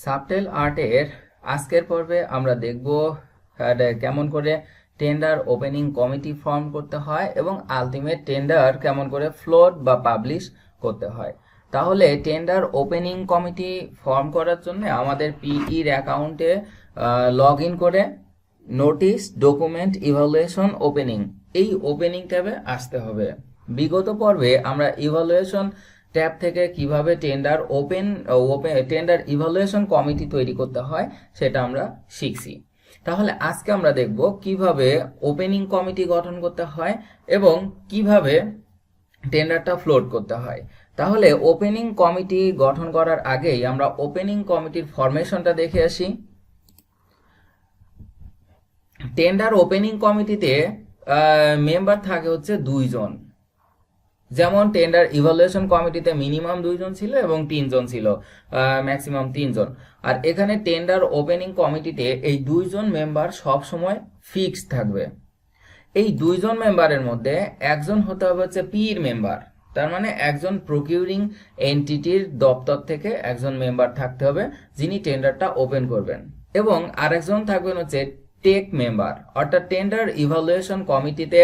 Subtle আর্টের আজকের পর্বে আমরা দেখব কেমন করে টেন্ডার ওপেনিং কমিটি ফর্ম করতে হয় এবং আলটিমেট টেন্ডার কেমন করে ফ্লোট বা পাবলিশ করতে হয়। তাহলে টেন্ডার ওপেনিং কমিটি ফর্ম করার জন্য আমাদের পিইর অ্যাকাউন্টে লগ ইন করে নোটিশ ডকুমেন্ট ইভালুয়েশন ওপেনিং এই ওপেনিং ট্যাবে আসতে হবে। বিগত পর্বে আমরা ইভালুয়েশন ট্যাব থেকে কিভাবে টেন্ডার ইভালুয়েশন কমিটি তৈরি করতে হয় সেটা আমরা শিখছি। তাহলে আজকে আমরা দেখব কিভাবে ওপেনিং কমিটি গঠন করতে হয় এবং কিভাবে টেন্ডারটা ফ্লোট করতে হয়। তাহলে ওপেনিং কমিটি গঠন করার আগেই আমরা ওপেনিং কমিটির ফরমেশনটা দেখে আসি। টেন্ডার ওপেনিং কমিটিতে মেম্বার থাকে হচ্ছে 2 জন। যেমন টেন্ডার ইভালুয়েশন কমিটিতে মিনিমাম 2 জন ছিল এবং 3 জন ছিল, ম্যাক্সিমাম 3 জন। আর এখানে টেন্ডার ওপেনিং কমিটিতে এই 2 জন মেম্বার সব সময় ফিক্সড থাকবে। এই 2 জন মেম্বারের মধ্যে একজন হতে হবে হচ্ছে পির মেম্বার, তার মানে একজন প্রকিউরিং এন্টিটির দপ্তর থেকে একজন মেম্বার থাকতে হবে যিনি টেন্ডারটা ওপেন করবেন, এবং আরেকজন থাকবেন হচ্ছে টেক মেম্বার। অর্থাৎ টেন্ডার ইভালুয়েশন কমিটিতে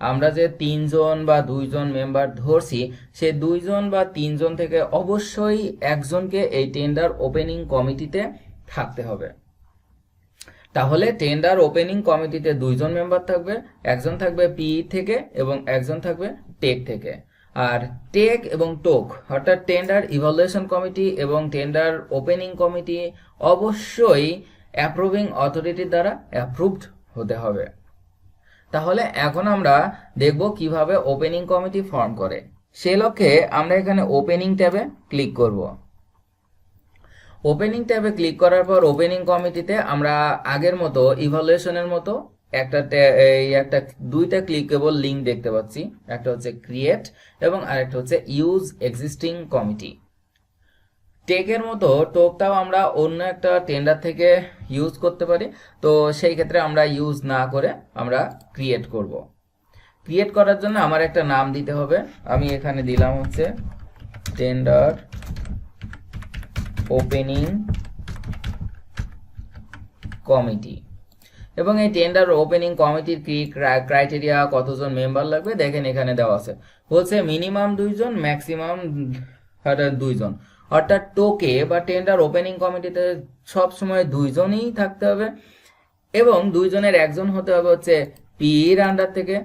আমরা যে 3 জন বা 2 জন মেম্বার ধরছি, সে 2 জন বা 3 জন থেকে অবশ্যই একজনকে এই টেন্ডার ওপেনিং কমিটিতে থাকতে হবে। তাহলে টেন্ডার ওপেনিং কমিটিতে 2 জন মেম্বার থাকবে, একজন থাকবে পি থেকে এবং একজন থাকবে টেক থেকে। আর টেক এবং টোক অর্থাৎ টেন্ডার ইভালুয়েশন কমিটি এবং টেন্ডার ওপেনিং কমিটি অবশ্যই অ্যাপ্রুভিং অথরিটির দ্বারা অ্যাপ্রুভড হতে হবে। তাহলে এখন আমরা দেখব কিভাবে ওপেনিং কমিটি ফর্ম করে। সে লক্ষ্যে আমরা এখানে ওপেনিং ট্যাবে ক্লিক করব। ওপেনিং ট্যাবে ক্লিক করার পর ওপেনিং কমিটিতে আমরা আগের মতো ইভালুয়েশনের মতো দুইটা ক্লিকেবল লিঙ্ক দেখতে পাচ্ছি। একটা হচ্ছে ক্রিয়েট এবং আরেকটা হচ্ছে ইউজ এক্সিস্টিং কমিটি। টেকের মতো টোকটাও আমরা অন্য একটা টেন্ডার থেকে ইউজ করতে পারি, তো সেই ক্ষেত্রে আমরা ইউজ না করে আমরা ক্রিয়েট করব। ক্রিয়েট করার জন্য আমার একটা নাম দিতে হবে। আমি এখানে দিলাম হচ্ছে টেন্ডার ওপেনিং কমিটি, এবং এই টেন্ডার ওপেনিং কমিটির কি ক্রাইটেরিয়া, কতজন মেম্বার লাগবে দেখেন এখানে দেওয়া আছে। বলছে মিনিমাম 2 জন, ম্যাক্সিমাম 2 জন। অর্থাৎ টোকে বা টেন্ডার ওপেনিং কমিটিতে সব সময় 2 জনই থাকতে হবে, এবং 2 জনের একজন হতে হবে হচ্ছে পির আন্ডার থেকে,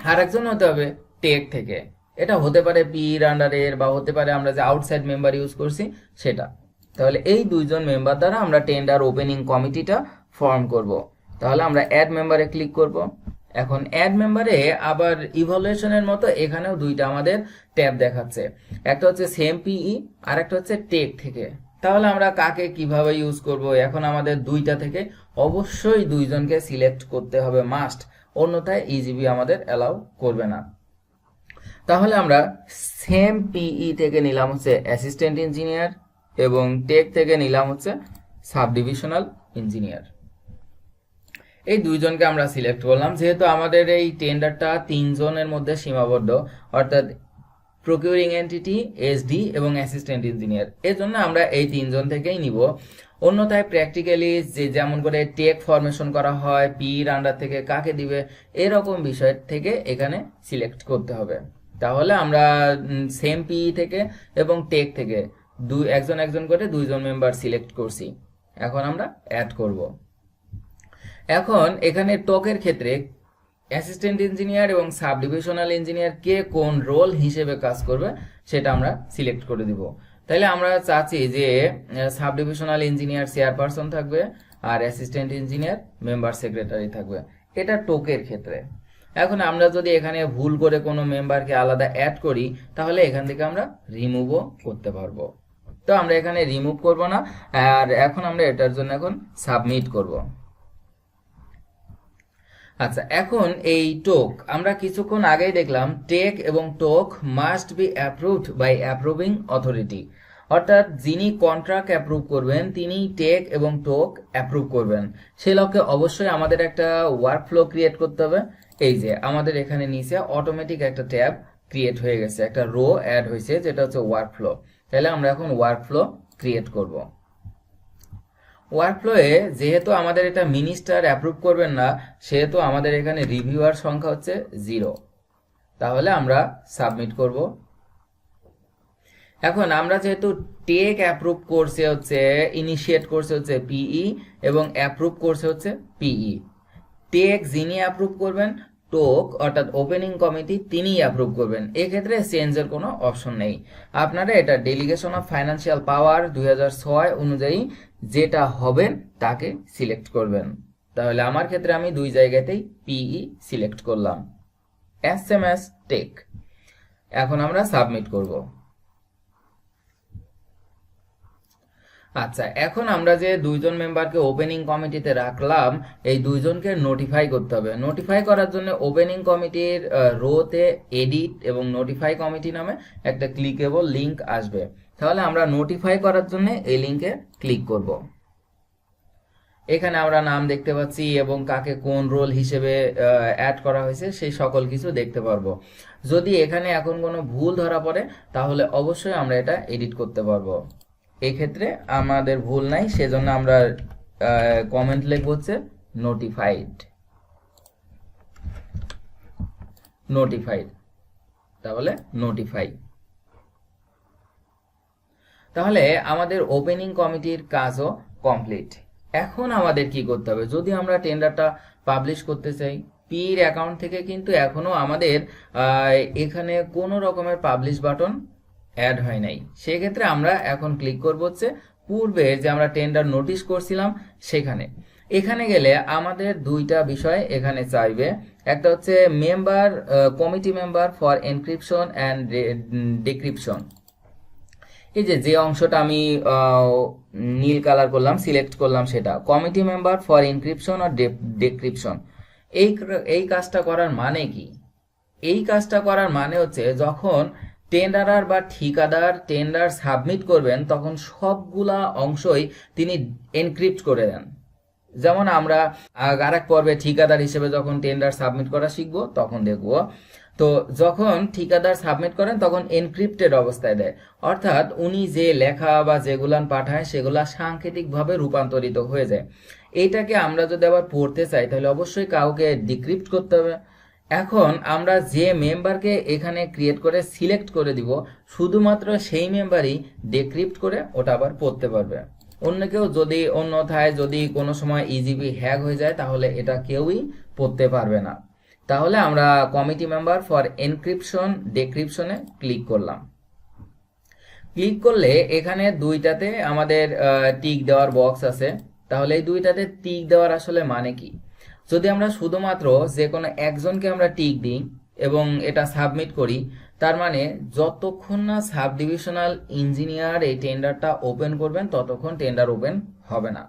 আর একজন হতে হবে টেক থেকে। এটা হতে পারে পির আন্ডারের বা হতে পারে আমরা যে আউটসাইড মেম্বার ইউজ করছি সেটা। তাহলে এই 2 জন মেম্বার দ্বারা আমরা টেন্ডার ওপেনিং কমিটিটা ফর্ম করব। তাহলে আমরা অ্যাড মেম্বারে ক্লিক করব। এখন অ্যাড মেম্বারে আবার ইভালুয়েশনের মতো এখানেও দুইটা আমাদের ট্যাব দেখাচ্ছে, একটা হচ্ছে সেম পিই আর একটা হচ্ছে টেক থেকে। তাহলে আমরা কাকে কিভাবে ইউজ করব? এখন আমাদের দুইটা থেকে অবশ্যই 2 জনকে সিলেক্ট করতে হবে মাস্ট, অন্যথায় ইজিবি আমাদের অ্যালাউ করবে না। তাহলে আমরা সেম পিই থেকে নিলাম হচ্ছে অ্যাসিস্ট্যান্ট ইঞ্জিনিয়ার এবং টেক থেকে নিলাম হচ্ছে সাব ডিভিশনাল ইঞ্জিনিয়ার। এই 2 জনকে আমরা সিলেক্ট করলাম। যেহেতু আমাদের এই টেন্ডারটা 3 জনের মধ্যে সীমাবদ্ধ, অর্থাৎ প্রকিউরিং এন্টিটি, এসডি এবং অ্যাসিস্ট্যান্ট ইঞ্জিনিয়ার, এর জন্য আমরা এই 3 জন থেকেই নিব। অন্যথায় প্র্যাকটিক্যালি যেমন করে টেক ফরমেশন করা হয়, পির আন্ডার থেকে কাকে দিবে এরকম বিষয় থেকে এখানে সিলেক্ট করতে হবে। তাহলে আমরা সেম পিই থেকে এবং টেক থেকে একজন করে 2 জন মেম্বার সিলেক্ট করছি। এখন আমরা অ্যাড করব। এখন এখানে টোকের ক্ষেত্রে অ্যাসিস্ট্যান্ট ইঞ্জিনিয়ার এবং সাব ডিভিশনাল ইঞ্জিনিয়ার কে কোন রোল হিসেবে কাজ করবে সেটা আমরা সিলেক্ট করে দিব। তাহলে আমরা চাচ্ছি যে সাব ডিভিশনাল ইঞ্জিনিয়ার চেয়ারপারসন থাকবে আর অ্যাসিস্ট্যান্ট ইঞ্জিনিয়ার মেম্বার সেক্রেটারি থাকবে। এটা টোকের ক্ষেত্রে। এখন আমরা যদি এখানে ভুল করে কোনো মেম্বারকে আলাদা অ্যাড করি তাহলে এখান থেকে আমরা রিমুভও করতে পারবো। তো আমরা এখানে রিমুভ করব না, আর এখন আমরা এটার জন্য এখন সাবমিট করব। আচ্ছা, এখন এই টোক আমরা কিছুক্ষণ আগেই দেখলাম টেক এবং TOC must be approved by approving authority, অর্থাৎ যিনি কন্ট্রাক্ট অ্যাপ্রুভ করবেন তিনি টেক এবং টোক অ্যাপ্রুভ করবেন। সে লক্ষ্যে অবশ্যই আমাদের একটা ওয়ার্কফ্লো ক্রিয়েট করতে হবে। এই যে আমাদের এখানে নিচে অটোমেটিক একটা ট্যাব ক্রিয়েট হয়ে গেছে, একটা রো অ্যাড হয়েছে যেটা হচ্ছে ওয়ার্কফ্লো। তাহলে আমরা এখন ওয়ার্কফ্লো ক্রিয়েট করব। ওয়ার্কফ্লোয়ে যেহেতু আমাদের এটা মিনিস্টার অ্যাপ্রুভ করবেন না, সেহেতু আমাদের এখানে রিভিউয়ার সংখ্যা হচ্ছে 0। তাহলে আমরা সাবমিট করব। এখন আমরা যেহেতু টেক অ্যাপ্রুভ করছে হচ্ছে, ইনিশিয়েট করছে হচ্ছে পিই এবং অ্যাপ্রুভ করছে হচ্ছে পিই। টেক যিনি অ্যাপ্রুভ করবেন, টোক অর্থাৎ ওপেনিং কমিটি তিনিই অ্যাপ্রুভ করবেন। এক্ষেত্রে চেঞ্জের কোনো অপশন নেই। আপনারা এটা ডেলিগেশন অফ ফাইন্যান্সিয়াল পাওয়ার 2006 অনুযায়ী যেটা হবেন তাকে সিলেক্ট করবেন। তাহলে আমার ক্ষেত্রে আমি দুই জায়গাতেই পিই সিলেক্ট করলাম, এসএমএস টেক। এখন আমরা সাবমিট করব। আচ্ছা, এখন আমরা যে দুইজন মেম্বারকে ওপেনিং কমিটিতে রাখলাম, এই দুইজনকে নোটিফাই করতে হবে। নোটিফাই করার জন্য ওপেনিং কমিটির রোতে এডিট এবং নোটিফাই কমিটি নামে একটা ক্লিকেবল লিংক আসবে। তাহলে আমরা নোটিফাই করার জন্য এই লিংকে ক্লিক করব। এখানে আমরা নাম দেখতে পাচ্ছি এবং কাকে কোন রোল হিসেবে অ্যাড করা হয়েছে সেই সকল কিছু দেখতে পারবো। যদি এখানে এখন কোনো ভুল ধরা পড়ে তাহলে অবশ্যই আমরা এটা এডিট করতে পারবো। এক্ষেত্রে আমাদের ভুল নাই, সেজন্য আমরা কমেন্ট লিখব হচ্ছে নোটিফাইড। নোটিফাইড, তাহলে নোটিফাই। তাহলে আমাদের ওপেনিং কমিটির কাজও কমপ্লিট। এখন আমাদের কি করতে হবে, যদি আমরা টেন্ডারটা পাবলিশ করতে চাই, পির অ্যাকাউন্ট থেকে কিন্তু এখনো আমাদের এখানে কোনো রকমের পাবলিশ বাটন অ্যাড হয় নাই। সেক্ষেত্রে আমরা এখন ক্লিক করব হচ্ছে পূর্বে যে আমরা টেন্ডার নোটিশ করছিলাম সেখানে। এখানে গেলে আমাদের দুইটা বিষয় এখানে চাইবে। একটা হচ্ছে member, committee member for encryption and decryption. এই যে অংশটা আমি নীল কালার করলাম, সিলেক্ট করলাম, সেটা কমিটি মেম্বার ফর এনক্রিপশন আর ডিক্রিপশন। এই কাজটা করার মানে কি? এই কাজটা করার মানে হচ্ছে যখন টেন্ডারার বা ঠিকাদার টেন্ডার সাবমিট করবেন তখন সবগুলা অংশই তিনি এনক্রিপ্ট করে দেন। যেমন আমরা আরেক পর্বে ঠিকাদার হিসেবে যখন টেন্ডার সাবমিট করা শিখবো তখন দেখব। তো যখন ঠিকাদার সাবমিট করেন তখন এনক্রিপ্টেড অবস্থায় দেয়, অর্থাৎ উনি যে লেখা বা যেগুলান পাঠায় সেগুলা সাংকেতিকভাবে রূপান্তরিত হয়ে যায়। এইটাকে আমরা যদি আবার পড়তে চাই তাহলে অবশ্যই কাউকে ডিক্রিপ্ট করতে হবে। এখন আমরা যে মেম্বারকে এখানে ক্রিয়েট করে সিলেক্ট করে দিব, শুধুমাত্র সেই মেম্বারই ডিক্রিপ্ট করে ওটা আবার পড়তে পারবে। অন্য কেউ যদি অন্যথায় যদি কোনো সময় ইজিবি হ্যাক হয়ে যায় তাহলে এটা কেউই পড়তে পারবে না। তাহলে আমরা কমিটি মেম্বার ফর এনক্রিপশন ডিক্রিপশনে ক্লিক করলাম। ক্লিক করলে এখানে দুইটাতে আমাদের টিক দেওয়ার বক্স আছে। তাহলে এই দুইটাতে টিক দেওয়ার আসলে মানে কি? যদি আমরা শুধুমাত্র যে কোনো একজনকে আমরা টিক দিই এবং এটা সাবমিট করি, তার মানে যতক্ষণ না সাব ডিভিশনাল ইঞ্জিনিয়ার এই টেন্ডারটা ওপেন করবেন ততক্ষণ টেন্ডার ওপেন হবে না।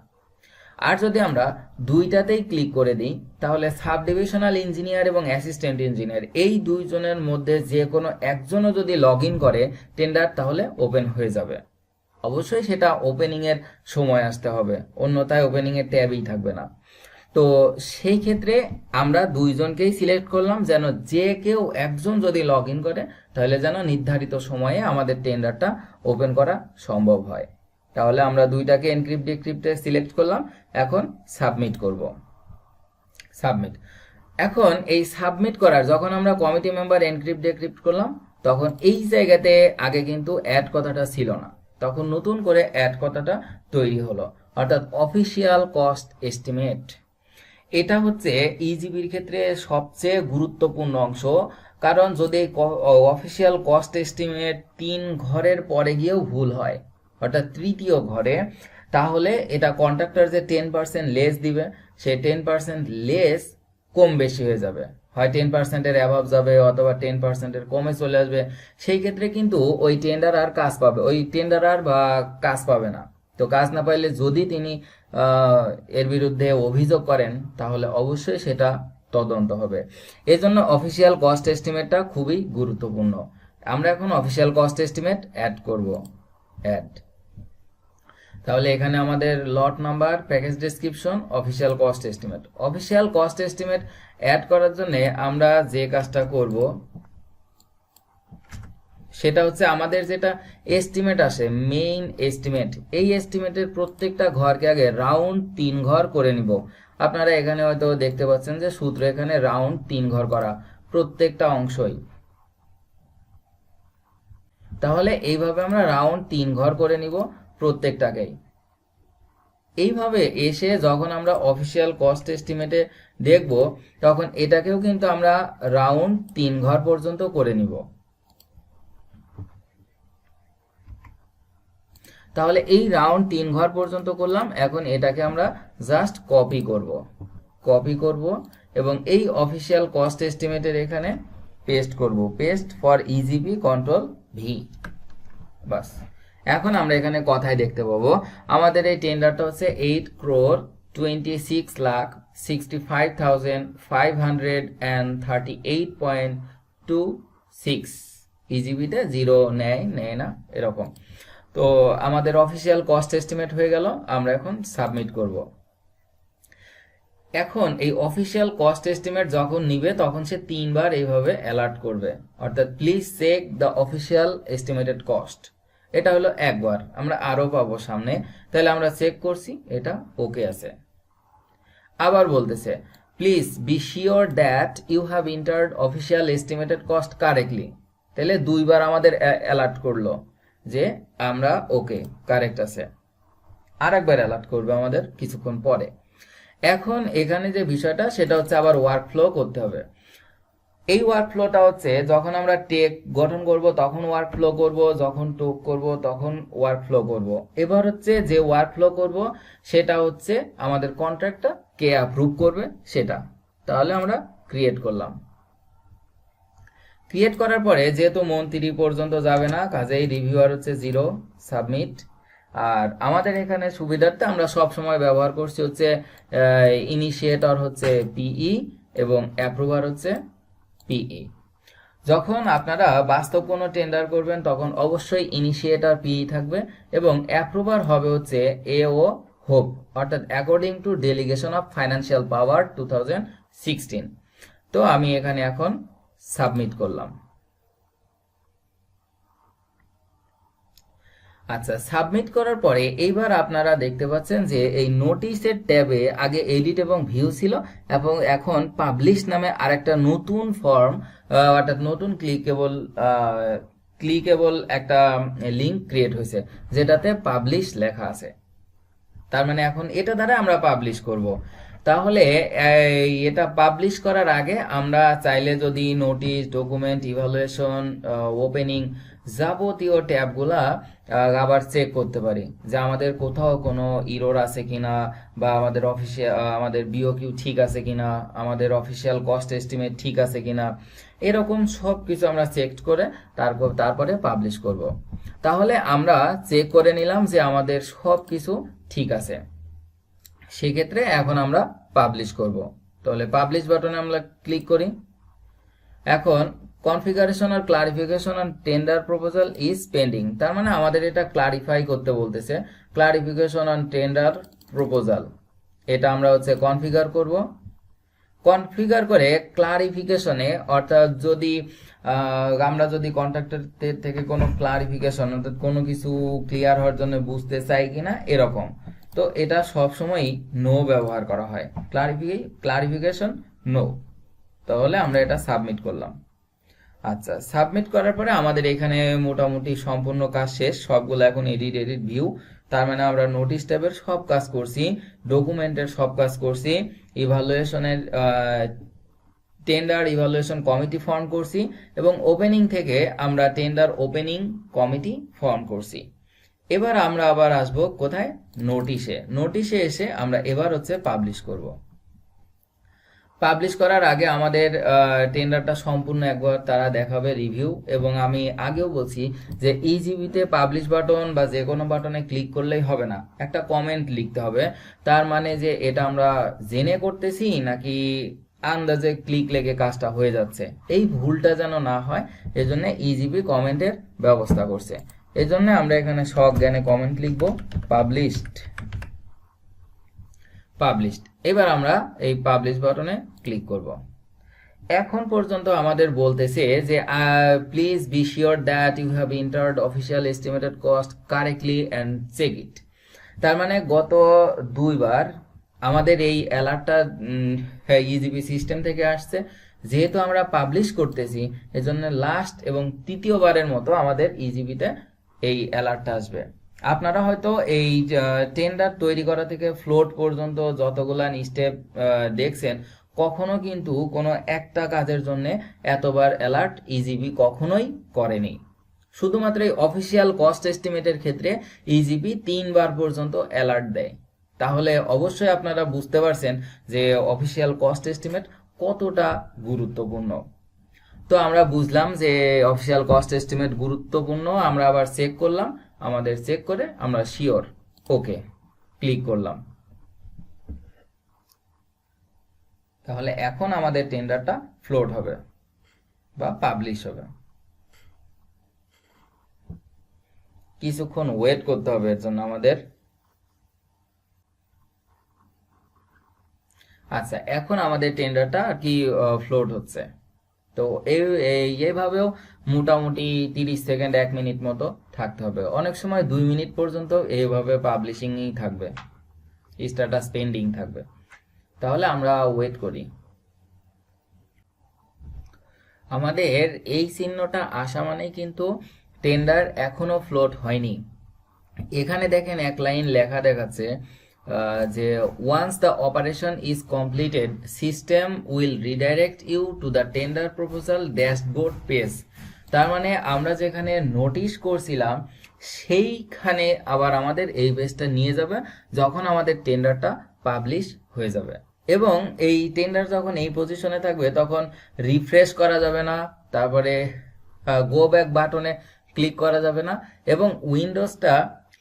আর যদি আমরা দুইটাতেই ক্লিক করে দিই তাহলে সাব ডিভিশনাল ইঞ্জিনিয়ার এবং অ্যাসিস্ট্যান্ট ইঞ্জিনিয়ার এই দুইজনের মধ্যে যে কোনো একজনও যদি লগ ইন করে টেন্ডার, তাহলে ওপেন হয়ে যাবে। অবশ্যই সেটা ওপেনিং এর সময় আসতে হবে, অন্যথায় ওপেনিং এর ট্যাবই থাকবে না। তো সেই ক্ষেত্রে আমরা দুইজনকেই সিলেক্ট করলাম, যেন যে কেউ একজন যদি লগ ইন করে তাহলে যেন নির্ধারিত সময়ে আমাদের টেন্ডারটা ওপেন করা সম্ভব হয়। তাহলে আমরা দুইটাকে এনক্রিপ্ট ডিক্রিপ্টে সিলেক্ট করলাম, এখন সাবমিট করব। সাবমিট। এখন এই সাবমিট করার যখন আমরা কমিটি মেম্বার এনক্রিপ্ট ডিক্রিপ্ট করলাম তখন এই জায়গাতে আগে কিন্তু অ্যাড কথাটা ছিল না, তখন নতুন করে অ্যাড কথাটা তৈরি হলো, অর্থাৎ অফিসিয়াল কস্ট এস্টিমেট। এটা হচ্ছে ইজিবির ক্ষেত্রে সবচেয়ে গুরুত্বপূর্ণ অংশ, কারণ যদি অফিসিয়াল কস্ট এস্টিমেট 3 ঘরের পরে গিয়েও ভুল হয়, অর্থাৎ তৃতীয় ঘরে, তাহলে এটা কন্ট্রাক্টর যে 10% লেস দিবে সেই 10% লেস কম বেশি হয়ে যাবে, হয় 10%-এর অ্যাভাব যাবে অথবা 10%-এর কমে চলে আসবে। সেই ক্ষেত্রে কিন্তু ওই টেন্ডার আর কাজ পাবে, ওই টেন্ডার আর বা কাজ পাবে না। তো কাজ না পাইলে যদি তিনি এর বিরুদ্ধে অভিযোগ করেন তাহলে অবশ্যই সেটা তদন্ত হবে। এই জন্য অফিসিয়াল কস্ট এস্টিমেটটা খুবই গুরুত্বপূর্ণ। আমরা এখন অফিসিয়াল কস্ট এস্টিমেট অ্যাড করব। অ্যাড। তাহলে এখানে আমাদের lot number, package description, official cost estimate. Official cost estimate add করার জন্য আমরা যে কাজটা করব সেটা হচ্ছে আমাদের যেটা এস্টিমেট আসে, মেইন এস্টিমেট, এই এস্টিমেটের প্রত্যেকটা ঘরকে আগে রাউন্ড 3 ঘর করে নিব। আপনারা এখানে হয়তো দেখতে পাচ্ছেন যে সূত্র এখানে রাউন্ড 3 ঘর করা প্রত্যেকটা অংশই। তাহলে এইভাবে আমরা রাউন্ড 3 ঘর করে নিব প্রত্যেকটাকেই। এইভাবে এসে যখন আমরা অফিসিয়াল কস্ট এস্টিমেটে দেখব তখন এটাকেও কিন্তু আমরা রাউন্ড 3 ঘর পর্যন্ত করে নিব। তাহলে এই রাউন্ড 3 ঘর পর্যন্ত করলাম। এখন এটাকে আমরা জাস্ট কপি করব এবং এই অফিসিয়াল কস্ট এস্টিমেটের এখানে পেস্ট করব, paste for EGP control V. বাস, এখন আমরা এখানে কথায় দেখতে পাবো আমাদের এই টেন্ডারটা হচ্ছে 8,26,65,538.26 ইজিবিতে জিরো নেয় না এরকম। তো আমাদের অফিসিয়াল কস্ট এস্টিমেট হয়ে গেল। আমরা এখন সাবমিট করব। এখন এই অফিসিয়াল কস্ট এস্টিমেট যখন নিবে তখন সে 3 বার এইভাবে অ্যালার্ট করবে, অর্থাৎ please check the official estimated cost. এটা হলো একবার, আমরা আরো পাবো সামনে। তাহলে আমরা চেক করছি, এটা ওকে আছে। আবার বলতেছে please be sure that you have entered official estimated cost correctly. তাহলে 2 বার আমাদের অ্যালার্ট করলো যে আমরা ওকে কারেক্ট আছে। আর একবার অ্যালার্ট করবে আমাদের কিছুক্ষণ পরে। এখন এখানে যে বিষয়টা সেটা হচ্ছে আবার ওয়ার্কফ্লো করতে হবে। এই ওয়ার্কফ্লোটা হচ্ছে যখন আমরা টেক গঠন করব তখন ওয়ার্কফ্লো করব, যখন টোক করব তখন ওয়ার্কফ্লো করব। এবার হচ্ছে যে ওয়ার্কফ্লো করব সেটা হচ্ছে আমাদের কন্ট্রাক্টটা কে অ্যাপ্রুভ করবে সেটা। তাহলে আমরা ক্রিয়েট করলাম। ক্রিয়েট করার পরে যেহেতু মন্ত্রী পর্যন্ত যাবে না, কাজেই রিভিউয়ার হচ্ছে 0, সাবমিট। আর আমাদের এখানে সুবিধার্থে আমরা সব সময় ব্যবহার করছি হচ্ছে ইনিশিয়েটর হচ্ছে পিই এবং অ্যাপ্রুভার হচ্ছে পিই। যখন আপনারা বাস্তব কোনো টেন্ডার করবেন তখন অবশ্যই ইনিশিয়েটর পিই থাকবে এবং অ্যাপ্রুভার হবে হচ্ছে এও হোপ, অর্থাৎ according to delegation of financial power 2016। তো আমি এখানে এখন সাবমিট করলাম। আচ্ছা, সাবমিট করার পরে এইবার আপনারা দেখতে পাচ্ছেন যে এই নোটিশের ট্যাবে আগে এডিট এবং ভিউ ছিল এবং এখন পাবলিশ নামে আরেকটা নতুন ফর্ম, অর্থাৎ নতুন ক্লিকেবল একটা লিংক ক্রিয়েট হয়েছে যেটাতে পাবলিশ লেখা আছে। তার মানে এখন এটা দ্বারা আমরা পাবলিশ করব। তাহলে এটা পাবলিশ করার আগে আমরা চাইলে যদি নোটিশ, ডকুমেন্ট, ইভালুয়েশন, ওপেনিং যাবতীয় ট্যাবগুলা আবার চেক করতে পারি যে আমাদের কোথাও কোনো ইরর আছে কিনা, বা আমাদের অফিসে আমাদের বিওকিউ ঠিক আছে কিনা, আমাদের অফিসিয়াল কস্ট এস্টিমেট ঠিক আছে কিনা, এরকম সব কিছু আমরা চেক করে তারপরে পাবলিশ করব। তাহলে আমরা চেক করে নিলাম যে আমাদের সব কিছু ঠিক আছে। সেক্ষেত্রে এখন আমরা পাবলিশ করব। তাহলে পাবলিশ বাটনে আমরা ক্লিক করি। এখন কনফিগারেশন আর clarification on tender proposal is pending, তার মানে আমাদের এটা ক্লারিফাই করতে বলতেছে। ক্লারিফিকেশন অন টেন্ডার প্রপোজাল এটা আমরা হচ্ছে কনফিগার করব। কনফিগার করে ক্লারিফিকেশনে, অর্থাৎ যদি আমরা যদি কন্ট্রাক্টরদের থেকে কোনো ক্লারিফিকেশন, অর্থাৎ কোনো কিছু ক্লিয়ার হওয়ার জন্য বুঝতে চাই কিনা এরকম, তো এটা সবসময় নো ব্যবহার করা হয়, ক্লারিফিকেশন নো। তাহলে আমরা এটা সাবমিট করলাম। আচ্ছা, সাবমিট করার পরে আমাদের এখানে মোটামুটি সম্পূর্ণ কাজ শেষ। সবগুলো এখন এডিট ভিউ। তার মানে আমরা নোটিশ ট্যাবের সব কাজ করছি, ডকুমেন্টের সব কাজ করছি, ইভালুয়েশনের টেন্ডার ইভালুয়েশন কমিটি ফর্ম করছি এবং ওপেনিং থেকে আমরা টেন্ডার ওপেনিং কমিটি ফর্ম করছি। এবার আমরা আবার আসবো কোথায়, নোটিশে এসে আমরা এবার হচ্ছে পাবলিশ করব। পাবলিশ করার আগে আমাদের টেন্ডারটা সম্পূর্ণ একবার তারা দেখাবে রিভিউ, এবং আমি আগেও বলছি যে ইজিবিতে পাবলিশ বাটন বা যে কোনো বাটনে ক্লিক করলেই হবে না, একটা কমেন্ট লিখতে হবে। তার মানে যে এটা আমরা জেনে করতেছি নাকি আন্দাজে ক্লিক লেগে কাজটা হয়ে যাচ্ছে, এই ভুলটা যেন না হয় এজন্য ইজিবি কমেন্টের ব্যবস্থা করছে। এই জন্য আমরা এখানে সজ্ঞানে কমেন্ট লিখব পাবলিশড। এবার আমরা এই পাবলিশ বাটনে ক্লিক করব। এখন পর্যন্ত আমাদের বলতেছে যে please be sure that you have entered official estimated cost correctly and check it. তার মানে গত দুইবার আমাদের এই অ্যালার্টটা ইজিপি সিস্টেম থেকে আসছে, যেহেতু আমরা পাবলিশ করতেছি এজন্য লাস্ট এবং তৃতীয়বারের মতো আমাদের ইজিপিতে এই অ্যালার্টটা আসবে। আপনারা হয়তো এই টেন্ডার তৈরি করা থেকে ফ্লোট পর্যন্ত যতগুলা স্টেপ দেখছেন, কখনো কিন্তু কোনো একটা কাজের জন্য এতবার অ্যালার্ট ইজিপি কখনোই করেনি। শুধুমাত্র এই অফিসিয়াল কস্ট এস্টিমেটের ক্ষেত্রে ইজিপি 3 বার পর্যন্ত অ্যালার্ট দেয়। তাহলে অবশ্যই আপনারা বুঝতে পারছেন যে অফিসিয়াল কস্ট এস্টিমেট কতটা গুরুত্বপূর্ণ। তো আমরা বুঝলাম যে অফিসিয়াল কস্ট এস্টিমেট গুরুত্বপূর্ণ। আমরা আবার চেক করলাম, আমাদের চেক করে আমরা শিওর ওকে ক্লিক করলাম। তাহলে এখন আমাদের টেন্ডারটা ফ্লোট হবে বা পাবলিশ হবে। কিছুক্ষণ ওয়েট করতে হবে এর জন্য আমাদের। আচ্ছা, এখন আমাদের টেন্ডারটা আর কি ফ্লোট হচ্ছে। তো এইভাবেও মোটামুটি 30 সেকেন্ড 1 মিনিট মতো থাকতে হবে। অনেক সময় 2 মিনিট পর্যন্ত এইভাবে পাবলিশিংই থাকবে, স্ট্যাটাস পেন্ডিং থাকবে। তাহলে আমরা ওয়েট করি। আমাদের এই চিহ্নটা আসা মানে কিন্তু টেন্ডার এখনো ফ্লোট হয়নি। এখানে দেখেন এক লাইন লেখা দেখাচ্ছে যে once the operation is completed system will redirect you to the tender proposal dashboard page. তার মানে আমরা যেখানে নোটিশ করছিলাম সেইখানে আবার আমাদের এই পেজটা নিয়ে যাবে যখন আমাদের টেন্ডারটা পাবলিশ হয়ে যাবে। এবং এই টেন্ডার যখন এই পজিশনে থাকবে তখন রিফ্রেশ করা যাবে না, তারপরে গো ব্যাক বাটনে ক্লিক করা যাবে না, এবং উইন্ডোজটা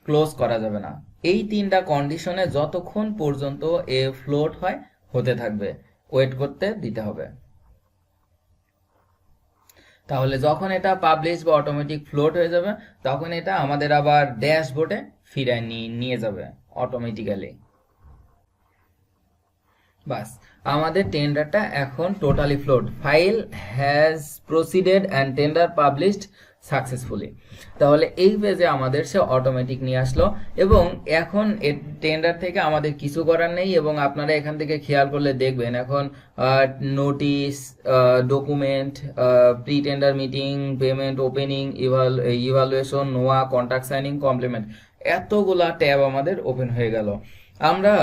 ক্লোজ করা যাবে না। এই 3টা কন্ডিশনে যতক্ষণ পর্যন্ত এ ফ্লোট হয় হতে থাকবে, ওয়েট করতে দিতে হবে। তাহলে যখন এটা পাবলিশ বা অটোমেটিক ফ্লোট হয়ে যাবে তখন এটা আমাদের আবার ড্যাশবোর্ডে ফিরিয়ে নিয়ে যাবে অটোমেটিক্যালি। বাস, আমাদের টেন্ডারটা এখন totally float. File has proceeded and tender published successfully. তাহলে এই পেজে আমাদের সে অটোমেটিক নিয়ে আসলো এবং এখন টেন্ডার থেকে আমাদের কিছু করার নেই। এবং আপনারা এখান থেকে খেয়াল করলে দেখবেন এখন notice, document, pre tender meeting, payment, opening, evaluation, নোয়া, কন্ট্রাক্ট সাইনিং, কমপ্লিমেন্ট, এতগুলা ট্যাব আমাদের ওপেন হয়ে গেল। আমরা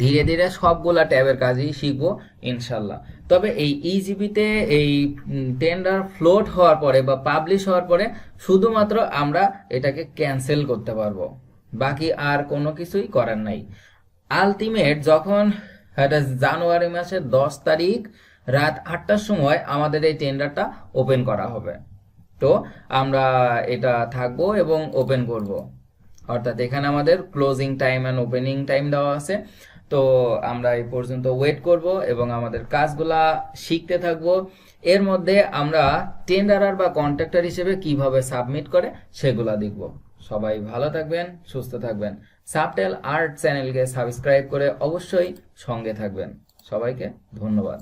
ধীরে ধীরে সবগুলা ট্যাবের কাজই শিখবো ইনশাল্লাহ। তবে এই ইজিপিতে এই টেন্ডার ফ্লোট হওয়ার পরে বা পাবলিশ হওয়ার পরে শুধুমাত্র আমরা এটাকে ক্যান্সেল করতে পারবো, বাকি আর কোনো কিছুই করার নাই। আলটিমেট যখন এটা জানুয়ারি মাসের 10 তারিখ রাত 8টার সময় আমাদের এই টেন্ডারটা ওপেন করা হবে। তো আমরা এটা থাকবো এবং ওপেন করব, অর্থাৎ এখানে আমাদের closing time and opening time দেওয়া আছে। তো আমরা এই পর্যন্ত ওয়েট করব এবং আমাদের কাজগুলা শিখতে থাকব। এর মধ্যে আমরা টেন্ডারার বা কন্ট্রাক্টর হিসেবে কিভাবে সাবমিট করে সেগুলা দেখব। সবাই ভালো থাকবেন, সুস্থ থাকবেন। সাবটেল আর্ট চ্যানেলকে সাবস্ক্রাইব করে অবশ্যই সঙ্গে থাকবেন। সবাইকে ধন্যবাদ।